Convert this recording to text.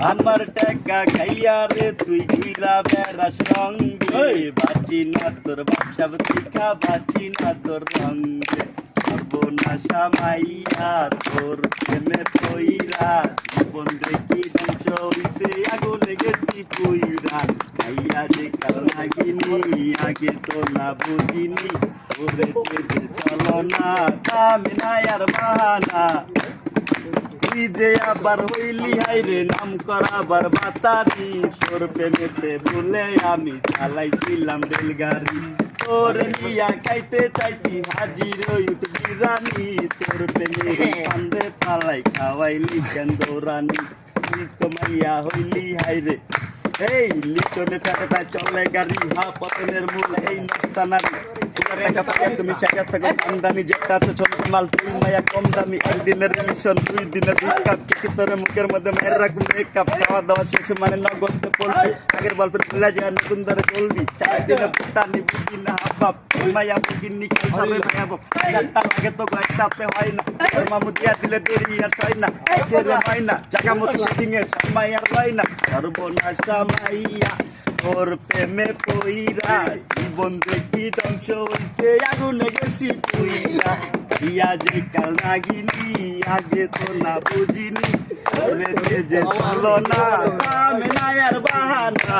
আমার টাকা খাইয়া রে তুই ঘুরা বেড়াস রঙ্গে বাঁচি না তোর ব্যবসা শিখা বাঁচি না তোর রঙ্গে সর্বনাশা মাইয়া তোর প্রেমে পইরা জীবন দেখি ধ্বংস হইছে আগুনে গেছি পুইরা খাইয়া যে কাল নাগিনি আগে তো না বুঝিনি ওরে যে চলো না দামি না আর বাহানা তুই যে আবার হইলি হাইরে নাম করাবার বাতারি তোর প্রেমেতে ভুলে আমি চালাইছিলাম রেলগাড়ি তোর নিয়া খাইতে চাইছি হাজির উঠ বিরানি তোর প্রেমে কান্দে পালাই খাওয়াইলি কেন্দরানি তুই তো মাইয়া হইলি হাইরে এই লিটনে ফেটে চলে গাড়ি হা পতনের মূল এই নষ্টা নারী টাকা পাইয়া তুমি শেখা থাকো আমদানি যেটা আছে ছোট মাল তুই মায়া কম দামি একদিনের রিমিশন 2 দিনের রিকাপ কি তোর মুখের মধ্যে মায়ের রাখুন মেকআপ খাওয়া দাওয়া শেষে মানে নগদ পড়বে আগের গল্পে তুলে যায় নতুন ধরে চলবি 4 দিনে টানি বুঝি না হাবাব মায়া বুঝিনি কি চলে মায়া বাপ একটা লাগে তো একটাতে হয় না তোর মামু দিয়া দিলে দেরি আর হয় না ছেলে হয় না জায়গা মতো চিটিং এর সময় আর হয় না সর্বনাশা মাইয়া তোর প্রেমে পইরা জীবন দেখি ধ্বংস হইছে আগুনে গেছি পুইরা ইয়া যে কাল নাগিনি আগে তো না বুঝিনি যে চলো না দামে না আর বাহানা